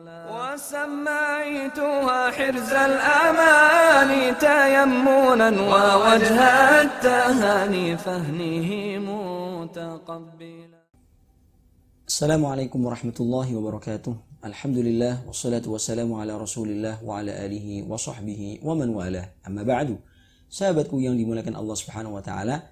وسميتها حرز الأمان تيمنا ووجه التهاني فهنه متقبلا. السلام عليكم ورحمة الله وبركاته. Alhamdulillah wassalatu wassalamu ala Rasulillah wa ala alihi wa sahbihi wa man walah. Amma ba'du. Sahabatku yang dimuliakan Allah Subhanahu wa taala,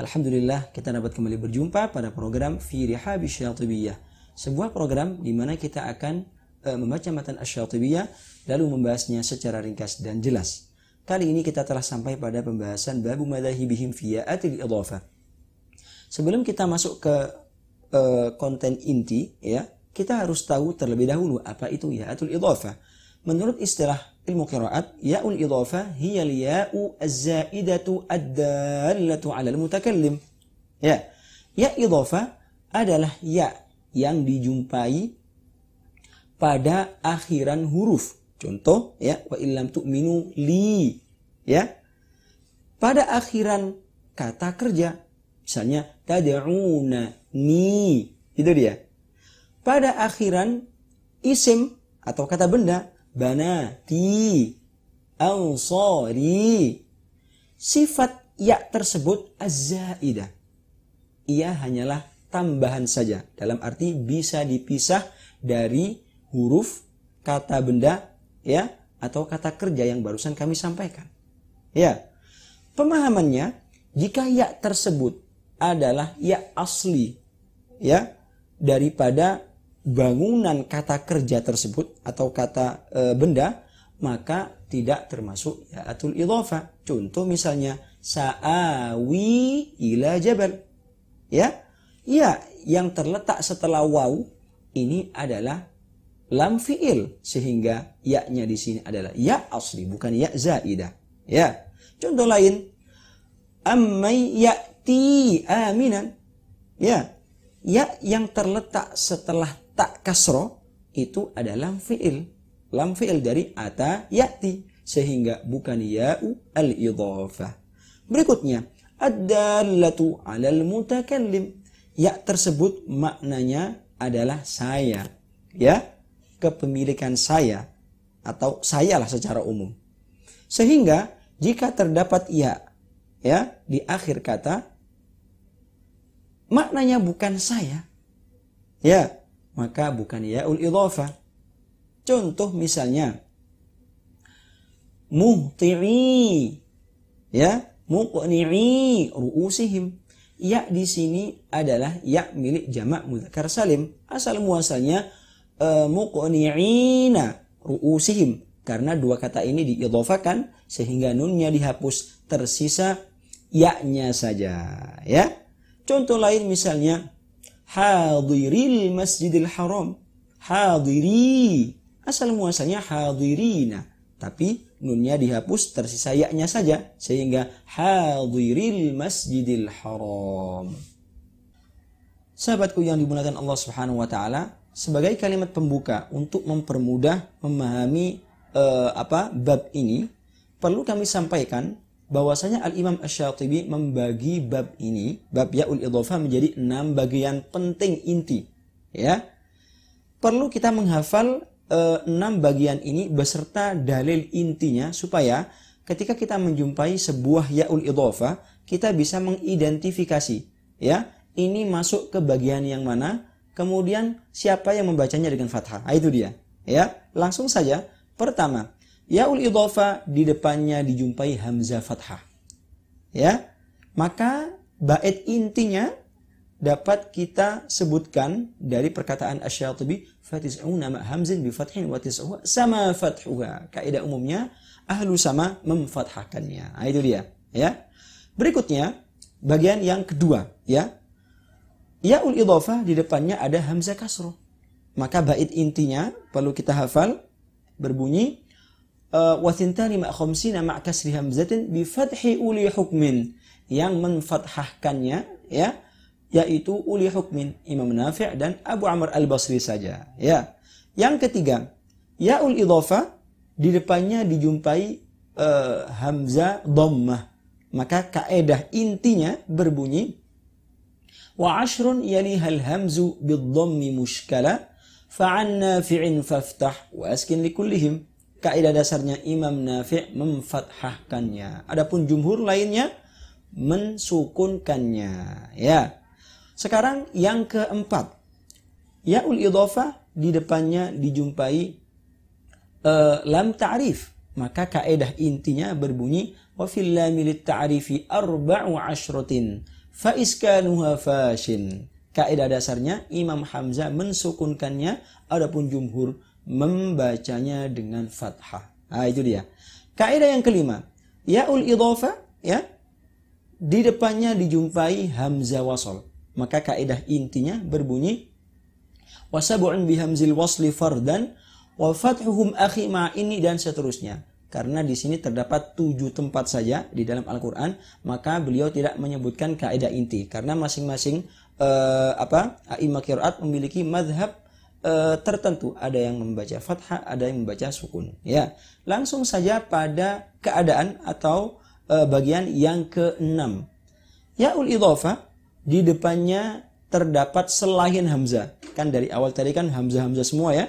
alhamdulillah kita dapat kembali berjumpa pada program Fi Rihabi Syatibiyah. Sebuah program di mana kita akan membaca matan Asy-Syatibiyah lalu membahasnya secara ringkas dan jelas. Kali ini kita telah sampai pada pembahasan babu madzahibihim fi ya'atil idhafah. Sebelum kita masuk ke konten inti, ya, kita harus tahu terlebih dahulu apa itu ya'atul idhafah. Menurut istilah ilmu qiraat, ya'ul idhafah hiya al-ya'u az-za'idatu ad-dallatu 'ala al-mutakallim. Ya, ya idhafah adalah ya yang dijumpai pada akhiran huruf. Contoh, ya, wa illam tu'minu li, ya. Pada akhiran kata kerja, misalnya tad'una ni, itu dia. Pada akhiran isim atau kata benda, banati, ansari, sifat ya tersebut az-zaidah. Ia hanyalah tambahan saja, dalam arti bisa dipisah dari huruf, kata benda, ya, atau kata kerja yang barusan kami sampaikan. Ya, pemahamannya, jika ya tersebut adalah ya asli, ya, daripada bangunan kata kerja tersebut atau kata benda, maka tidak termasuk ya'atul idhafah. Contoh misalnya sa'awi ila jabal, ya, ya yang terletak setelah waw ini adalah lam fi'il, sehingga ya-nya di sini adalah ya asli, bukan ya zaidah. Ya, contoh lain, ammay ya'ti aminan, ya, ya yang terletak setelah tak kasroh itu adalah lam fi'il dari ata ya'ti, sehingga bukan ya'u al-idhafah. Berikutnya, ad-dallatu 'alal mutakallim, ya tersebut maknanya adalah saya, ya, kepemilikan saya atau sayalah secara umum. Sehingga jika terdapat ya, ya, di akhir kata, maknanya bukan saya, ya, maka bukan ya'ul idhafah. Contoh misalnya muhti'i, ya, muqni'i ru'usihim. Ya di sini adalah ya milik jamak mudzakkar salim. Asal muasalnya muqni'ina ru'usihim, karena dua kata ini diidhafakan sehingga nunnya dihapus, tersisa ya-nya saja, ya. Contoh lain misalnya hadiril masjidil haram. Hadiri, asal muasalnya hadirina, tapi nunnya dihapus, tersisa ya-nya saja, sehingga hadiril masjidil haram. Sahabatku yang dimuliakan Allah Subhanahu wa taala, sebagai kalimat pembuka untuk mempermudah memahami bab ini, perlu kami sampaikan bahwasanya Al-Imam Asy-Syatibi membagi bab ini, bab ya'ul idhafah, menjadi 6 bagian penting inti, ya. Perlu kita menghafal 6 bagian ini beserta dalil intinya, supaya ketika kita menjumpai sebuah ya'ul idhafah, kita bisa mengidentifikasi, ya, ini masuk ke bagian yang mana, kemudian siapa yang membacanya dengan fathah. Itu dia, ya. Langsung saja. Pertama, ya'ul idhafah di depannya dijumpai hamzah fathah, ya. Maka bait intinya dapat kita sebutkan dari perkataan Asy-Syatibi, fatis'una ma hamzin bi fathin wa tis'uha sama fathuha. Kaidah umumnya ahlu sama memfathahkannya. Nah, itu dia, ya. Berikutnya bagian yang kedua, ya. Ya'ul idhafah di depannya ada hamzah kasroh. Maka bait intinya perlu kita hafal, berbunyi wa thintani ma khamsina ma kasri hamzatin bi fathi uli hukmin, yang menfathahkannya, ya, yaitu uli hukmin, Imam Nafi' dan Abu Amr al-Basri saja, ya. Yang ketiga, ya'ul idhafah di depannya dijumpai hamzah dhammah. Maka kaidah intinya berbunyi wa ashrun yalihal hamzu bid-dhammi mushkala Fa'an Nafi'in faftah wa askin likullihim. Kaidah dasarnya Imam Nafi' memfathahkannya. Adapun jumhur lainnya mensukunkannya. Ya. Sekarang yang keempat. Ya'ul idhafah di depannya dijumpai lam ta'rif. Maka kaidah intinya berbunyi wa fil lamil ta'rifi arba'u ashratin fa iskanuha fashin. Kaidah dasarnya Imam Hamzah mensukunkannya, adapun jumhur membacanya dengan fathah. Nah, itu dia. Kaidah yang kelima, ya'ul idhafah ya di depannya dijumpai hamzah wasl. Maka kaidah intinya berbunyi wa sab'un bihamzil wasli fardan wa fathuhum akhi ma ini dan seterusnya. Karena di sini terdapat 7 tempat saja di dalam Al-Qur'an, maka beliau tidak menyebutkan kaidah inti karena masing-masing a'imah qiraat memiliki mazhab tertentu, ada yang membaca fathah, ada yang membaca sukun. Ya, langsung saja pada keadaan atau bagian yang ke-6. Ya'ul idhafah di depannya terdapat selain hamzah. Kan dari awal tadi kan hamzah-hamzah semua ya.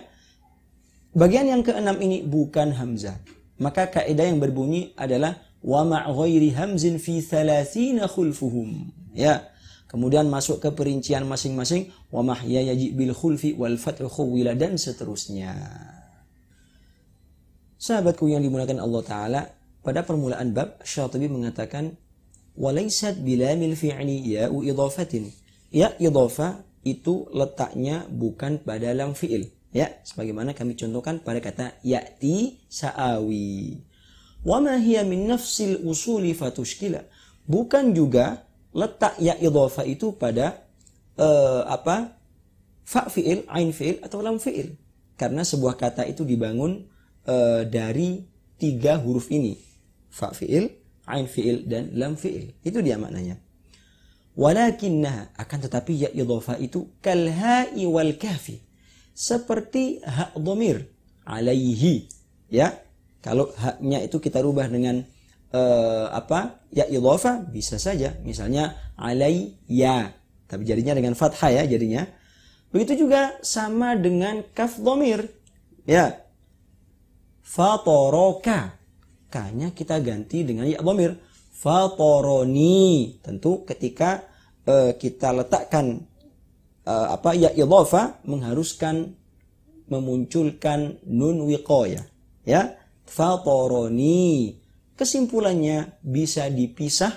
Bagian yang ke-6 ini bukan hamzah. Maka kaidah yang berbunyi adalah wa ma' ghairi hamzin fi 30 khulfuhum. Ya. Kemudian masuk ke perincian masing-masing wa mahya yaji bil khulfi wal fathu khawila dan seterusnya. Sahabatku yang dimuliakan Allah taala, pada permulaan bab Syatibi mengatakan walaysat bilamil fi'li ya'u idhafatin. Ya idhafah itu letaknya bukan pada lam fi'il. Ya, sebagaimana kami contohkan pada kata ya'ti sa'awi. Wa ma hiya min nafsil usuli fatushkila. Bukan juga letak ya idhafah itu pada fa fi'il, ain fi'il atau lam fi'il. Karena sebuah kata itu dibangun dari 3 huruf ini. Fa fi'il, ain fi'il dan lam fi'il. Itu dia maknanya. Walakinnaha, akan tetapi ya idhafah itu kal ha'i wal kafi. Seperti hak dhamir alaihi. Ya. Kalau haknya itu kita rubah dengan ya idhafah bisa saja, misalnya alayya, tapi jadinya dengan fathah ya jadinya. Begitu juga sama dengan kaf dhamir ya, fataraka, ka-nya kita ganti dengan ya dhamir, fataroni. Tentu ketika kita letakkan ya idhafah mengharuskan memunculkan nun wiqayah ya, fataroni. Kesimpulannya bisa dipisah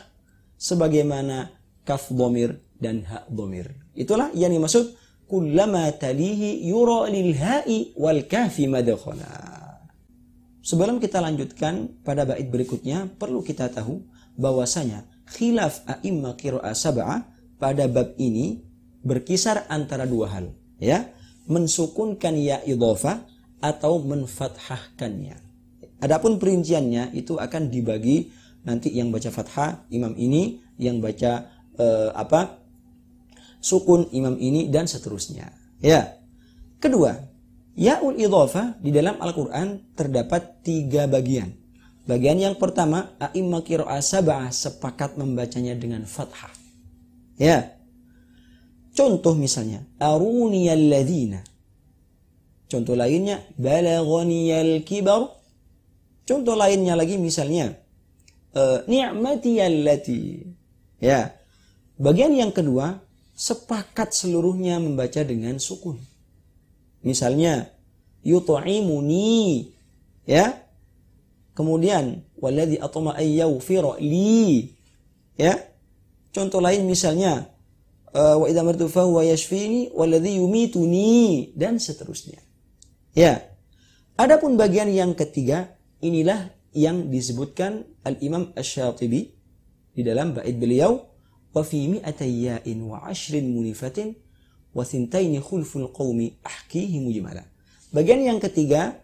sebagaimana kaf dhamir dan hak dhamir. Itulah yang dimaksud kullama talihi yura lil ha'i wal kafi madkhala. Sebelum kita lanjutkan pada bait berikutnya, perlu kita tahu bahwasanya khilaf a'immah qiraah sab'ah pada bab ini berkisar antara 2 hal, ya, mensukunkan ya idhafah atau menfathahkannya. Adapun perinciannya itu akan dibagi nanti yang baca fathah imam ini, yang baca sukun imam ini dan seterusnya. Ya. Kedua, ya'ul idhafah di dalam Al-Qur'an terdapat 3 bagian. Bagian yang pertama, a'immah qiraah sab'ah sepakat membacanya dengan fathah. Ya. Contoh misalnya, aruniyal ladzina. Contoh lainnya, balaghaniyal kibar. Contoh lainnya lagi misalnya ni'matiyallati. Ya. Bagian yang kedua sepakat seluruhnya membaca dengan sukun. Misalnya yut'imuni. Ya. Kemudian walladzi atma ayyawfira li. Ya. Contoh lain misalnya wa idza martu fa huwa yashfini walladzi yumituni dan seterusnya. Ya. Adapun bagian yang ketiga, inilah yang disebutkan Al-Imam Asy-Syatibi di dalam bait beliau, wa fi mi'atayyain wa 'ashrin munifatin wa thintaini khulful qaumi ahkihi mujmala. Bagian yang ketiga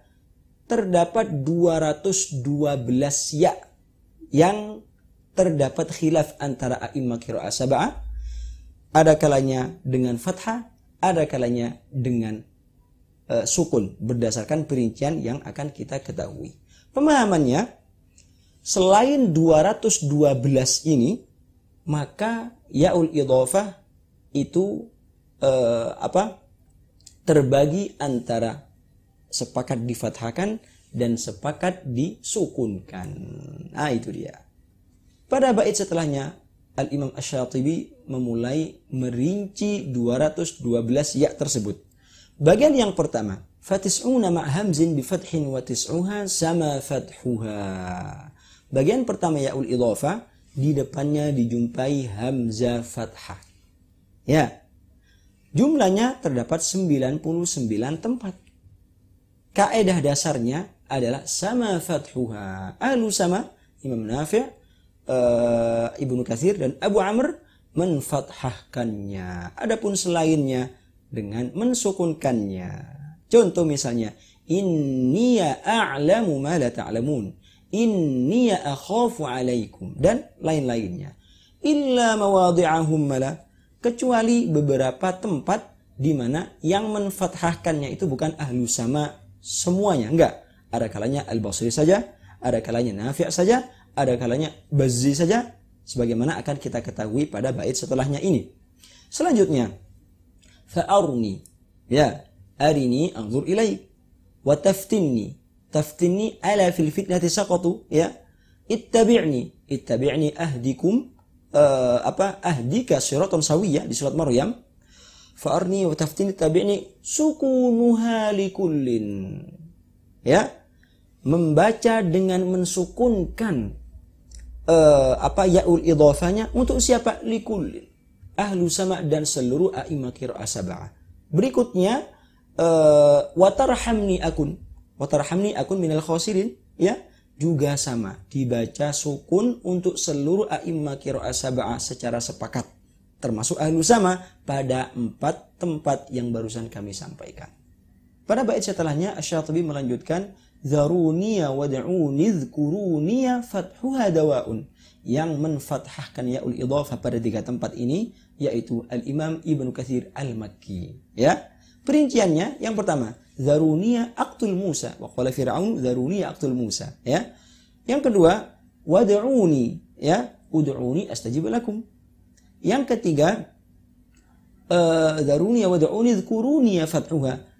terdapat 212 ya yang terdapat khilaf antara a'immah qiraah sab'ah, ada kalanya dengan fathah, ada kalanya dengan sukun berdasarkan perincian yang akan kita ketahui. Pemahamannya, selain 212 ini, maka ya'ul idhafah itu terbagi antara sepakat difathahkan dan sepakat disukunkan. Nah, itu dia. Pada bait setelahnya, Al-Imam Asy-Syatibi memulai merinci 212 ya tersebut. Bagian yang pertama, fatis'una ma' hamzin bi fathin wa tis'uha sama fathuha. Bagian pertama ya'ul idhafah, di depannya dijumpai hamzah fathah. Ya. Jumlahnya terdapat 99 tempat. Kaidah dasarnya adalah sama fathuha. Ahlu sama, Imam Nafi', Ibnu Katsir dan Abu Amr menfathahkannya. Adapun selainnya dengan mensukunkannya. Contoh misalnya, inniya a'lamu ma la ta'lamun, inniya akhafu 'alaikum, dan lain-lainnya. Illa mawadhi'ahum mala, kecuali beberapa tempat di mana yang menfathahkannya itu bukan ahlu sama semuanya, enggak. Ada kalanya Al-Basri saja, ada kalanya Nafi' saja, ada kalanya Bazzi saja, sebagaimana akan kita ketahui pada bait setelahnya ini. Selanjutnya, fa'arni, ya, arini anzur ilaik, wa taftinni, taftinni ala fil fitnati saqatu, ya, ittabi'ni ahdikum, ahdika siratan sawiyah di surat Maryam. Fa'arni wa taftinni tabi'ni sukunuha likullin. Ya, membaca dengan mensukunkan ya'ul idhafanya untuk siapa? Likullin, ahlu sama dan seluruh a'imah qiraah sab'ah. Berikutnya watarhamni akun minal khasirin, ya, juga sama, dibaca sukun untuk seluruh a'imah qiraah sab'ah secara sepakat, termasuk ahlu sama pada 4 tempat yang barusan kami sampaikan. Pada bait setelahnya Asy-Syatibi melanjutkan zaruniya wad'uni dzkuruniya fathuha dawaun. Yang menfathahkan ya'ul idhafah pada 3 tempat ini yaitu Al-Imam Ibnu Katsir Al-Makki. Ya. Perinciannya yang pertama, zaruniya aqtul Musa wa qala Fir'aun zaruniya aqtul Musa, ya. Yang kedua, wad'uni, ya, ud'uni astajib lakum. Yang ketiga, zaruni wad'uni dzkuruni fathuha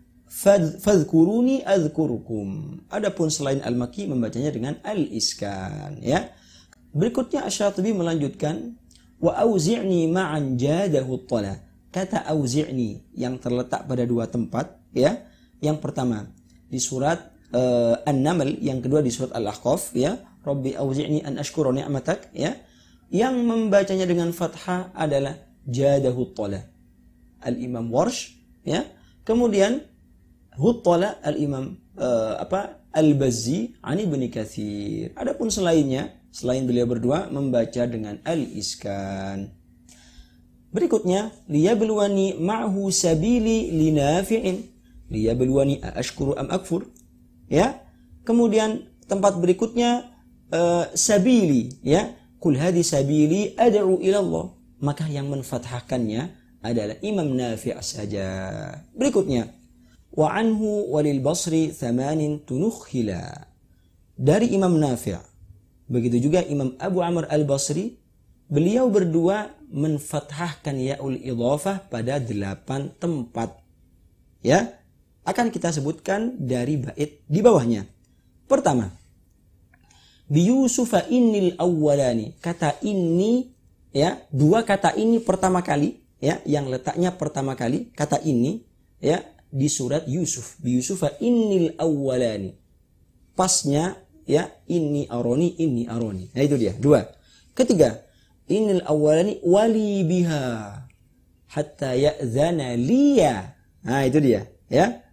fadhkuruni adzkurukum. Adapun selain Al-Makki membacanya dengan al-iskan, ya. Berikutnya Asy-Syatibi melanjutkan wa auzi'ni ma'an jadahu thala. Kata auzi'ni yang terletak pada 2 tempat, ya. Yang pertama di surat An-Naml, yang kedua di surat Al-Ahqaf, ya. Rabbi auzi'ni an ashkura ni'matak, ya. Yang membacanya dengan fathah adalah jadahu thala, Al-Imam Warsh, ya. Kemudian huttala Al-Imam Al-Bazzi an Ibnu Katsir. Adapun selainnya, selain beliau berdua, membaca dengan al-iskan. Berikutnya, liyabluwani ma'hu sabili linafi'in, liyabluwani ashkuru am akfur, ya. Kemudian tempat berikutnya sabili, ya. Kul hadi sabili ad'u ila Allah. Maka yang menfathahkannya adalah Imam Nafi' saja. Berikutnya, wa anhu walil Basri thamanin tunukhila. Dari Imam Nafi', begitu juga Imam Abu Amr Al-Basri, beliau berdua menfathahkan ya'ul idhafah pada 8 tempat. Ya, akan kita sebutkan dari bait di bawahnya. Pertama, bi Yusufa innil awwalani. Kata ini, ya, 2 kata ini pertama kali, ya, yang letaknya pertama kali kata ini, ya, di surat Yusuf. Bi Yusufa innil awwalani. Pasnya, ya, inni aroni. Nah, itu dia 2. Ketiga, innil awwalani wali biha hatta ya'zana liya. Nah, itu dia, ya.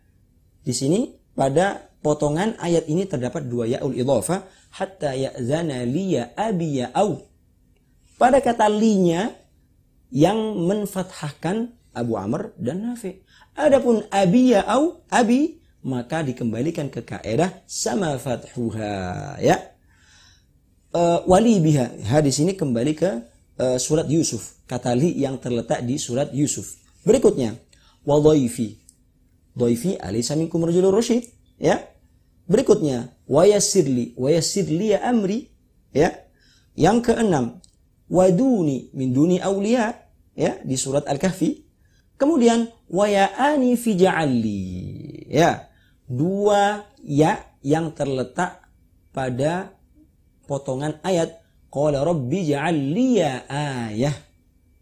Di sini pada potongan ayat ini terdapat 2 ya'ul idhafah, hatta ya'zana liya abiya au. Pada kata linya yang menfathahkan Abu Amr dan Nafi'. Adapun abiya au abi, maka dikembalikan ke kaidah sama fathuha, ya. Wali biha, di sini kembali ke surat Yusuf, kata li yang terletak di surat Yusuf. Berikutnya, wa dhaifi alaysa minkum rajulun rasyid, ya. Berikutnya, wa yassir li ya amri, ya. Yang keenam, waduni min duni awliya, ya, di surat Al-Kahfi. Kemudian wa ya'ani fi ja'alli. Ya, dua ya yang terletak pada potongan ayat qala rabbi ja'al liya ayah.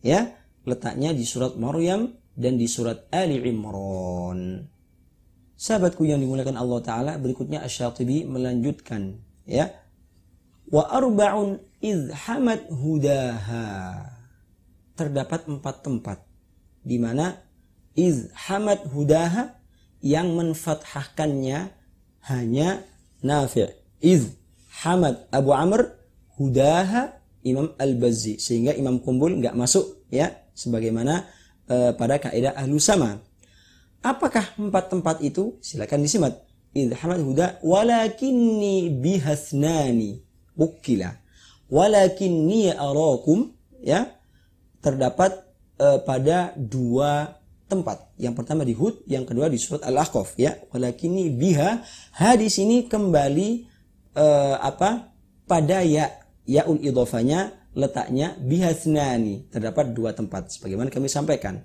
Ya, letaknya di surat Maryam dan di surat Ali Imran. Sahabatku yang dimuliakan Allah Ta'ala, berikutnya Asy-Syatibi melanjutkan, ya. Wa arba'un idh hamad hudaha. Terdapat 4 tempat di mana idh hamad hudaha yang menfathahkannya hanya Nafi'. Idh hamad Abu Amr, hudaha Imam Al-Bazzi, sehingga Imam Qumbul nggak masuk, ya, sebagaimana pada kaidah ahlu sama. Apakah 4 tempat itu? Silakan disimak. Idh hamad huda walakinni bihasnani ukila walakinni arakum, ya, terdapat pada 2 tempat. Yang pertama di Hud, yang kedua di surat Al-Ahqaf, ya. Walakinni biha, di sini kembali pada yaul idhofanya letaknya bihasnani, terdapat 2 tempat sebagaimana kami sampaikan.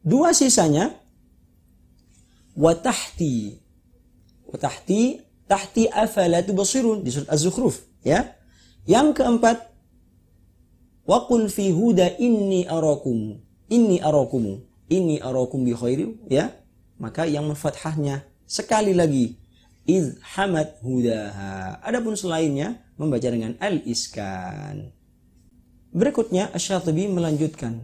Dua sisanya watahti afala tubsirun di surat Az-Zukhruf, ya. Yang keempat waqul fi huda inni arakum bi khairi, ya. Maka yang menfathahnya sekali lagi idh hamad hudaha. Adapun selainnya membaca dengan al-iskan. Berikutnya Asy-Syatibi melanjutkan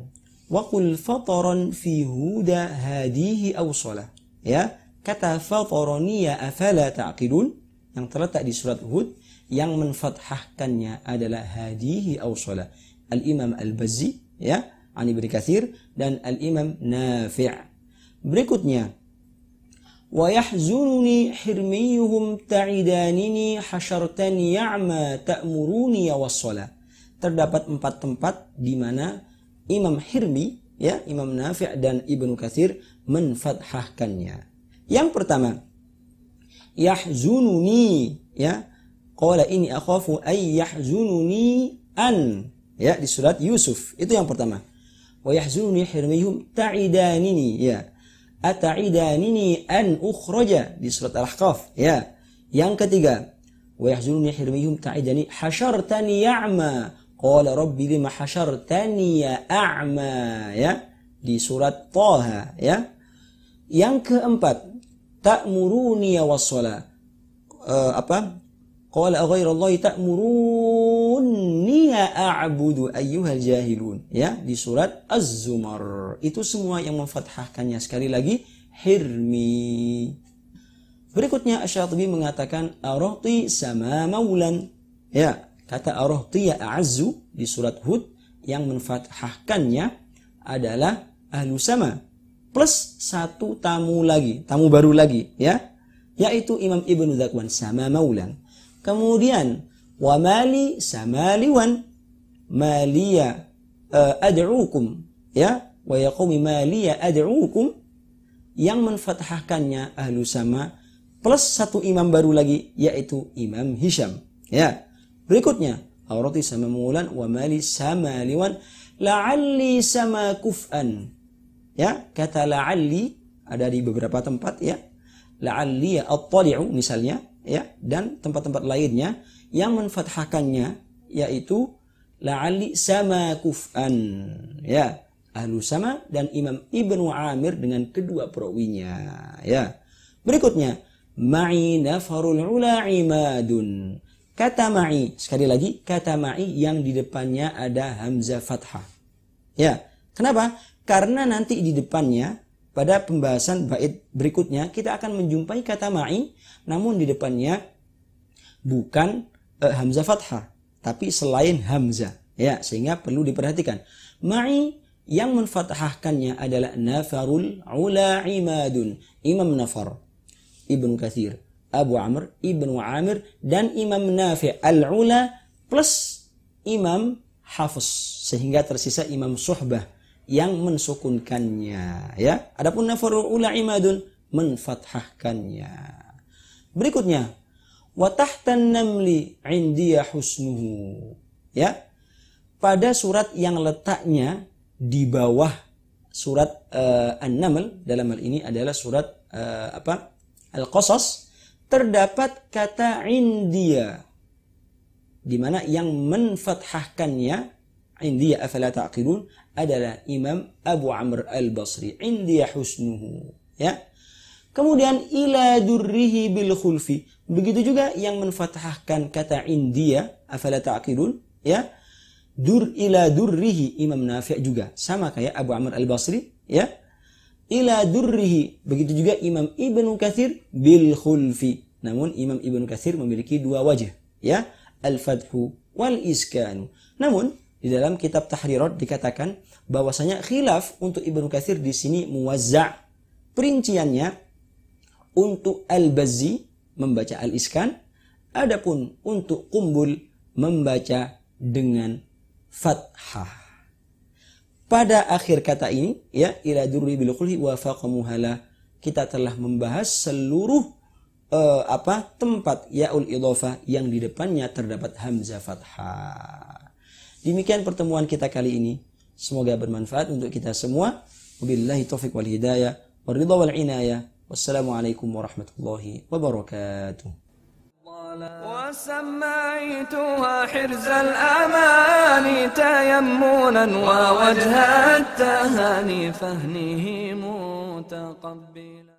waqul fataran fi huda hadihi awsalah, ya. Kata fatarani ya afala ta'qilun yang terletak di surat Hud yang menfathahkannya adalah hadihi awsalah. Al-Imam Al-Bazzi, ya, an Ibnu Katsir dan Al-Imam Nafi'. Berikutnya wa yahzununi hirmiyuhum ta'idanini hasyartani ya'ma ta'muruni ya wassalah. Terdapat 4 tempat di mana Imam Hirmi, ya, Imam Nafi' dan Ibnu Katsir menfathahkannya. Yang pertama yahzununi, ya, qala inni akhafu ay yahzununi an, ya, di surat Yusuf. Itu yang pertama. Wa yahzununi hirmihum ta'idanini, ya, ata'idanini an ukhraja di surat Al-Ahqaf, ya. Yang ketiga wa yahzununi hirmihum ta'idani hasyartani ya'ma qala rabbi lima hasyartani ya a'ma, ya, di surat Thaha, ya. Yang keempat ta'muruni ya wassalah, qala ghairallahi ta'muruni ya a'budu ayyuhal jahilun, ya, di surat Az-Zumar. Itu semua yang memfathahkannya sekali lagi hirmi. Berikutnya Asy-Syatibi mengatakan arahti sama maulan, ya. Kata arahti ya a'azzu di surat Hud yang menfathahkannya adalah ahlu sama plus 1 tamu baru lagi, ya, yaitu Imam Ibnu Dzakwan sama maulan. Kemudian wa mali sama liwan maliya ad'ukum, ya, wa yaqumi maliya ad'ukum yang menfathahkannya ahlu sama plus 1 imam baru lagi yaitu Imam Hisham, ya. Berikutnya aurati sama maulan wa mali sama liwan la'alli sama kuf'an, ya. Kata la'alli ada di beberapa tempat, ya. La'alli at-tali'u misalnya, ya, dan tempat-tempat lainnya yang menfathahkannya yaitu la'alli sama kuf'an, ya, ahlu sama dan Imam Ibnu Amir dengan kedua perawinya, ya. Berikutnya ma'i nafarul ula imadun. Kata ma'i, sekali lagi kata ma'i yang di depannya ada hamzah fathah, ya. Kenapa? Karena nanti di depannya pada pembahasan bait berikutnya kita akan menjumpai kata ma'i namun di depannya bukan hamzah fathah tapi selain hamzah, ya, sehingga perlu diperhatikan. Ma'i yang menfathahkannya adalah nafarul ula imadun, Imam Nafar, Ibnu Katsir, Abu Amr, Ibnu Amir dan Imam Nafi' al-ula plus Imam Hafiz, sehingga tersisa Imam Suhbah yang mensukunkannya, ya. Adapun nafarul ula imadun menfathahkannya. Berikutnya wa tahtan namli indiya husnuhu, ya. Pada surat yang letaknya di bawah surat An-Naml, dalam hal ini adalah surat Al-Qasas, terdapat kata india, di mana yang menfathahkannya india afala ta'qilun adalah Imam Abu Amr Al-Basri, india husnuhu, ya. Kemudian ila durrihi bil khulfi, begitu juga yang menfathahkan kata india afala ta'qilun, ya. Ila durrihi Imam Nafi' juga sama kayak Abu Amr Al-Basri, ya. Ila durrihi, begitu juga Imam Ibnu Katsir bil khulfi. Namun Imam Ibnu Katsir memiliki dua wajah, ya, al-fathu wal iskanu. Namun di dalam kitab Tahrirat dikatakan bahwasanya khilaf untuk Ibnu Katsir di sini muwazza'. Perinciannya untuk Al-Bazzi membaca al-iskan, adapun untuk Qumbul membaca dengan fathah. Pada akhir kata ini, ya, ila durri bil khulhi wa faqamuhala, kita telah membahas seluruh tempat yaul idhofah yang di depannya terdapat hamzah fathah. Demikian pertemuan kita kali ini. Semoga bermanfaat untuk kita semua. Wabillahi taufiq wal hidayah wal ridha wal inayah. Wassalamualaikum warahmatullahi wabarakatuh. وسميتها حرز الأماني تيمنا ووجه التهاني فهنه متقبلا.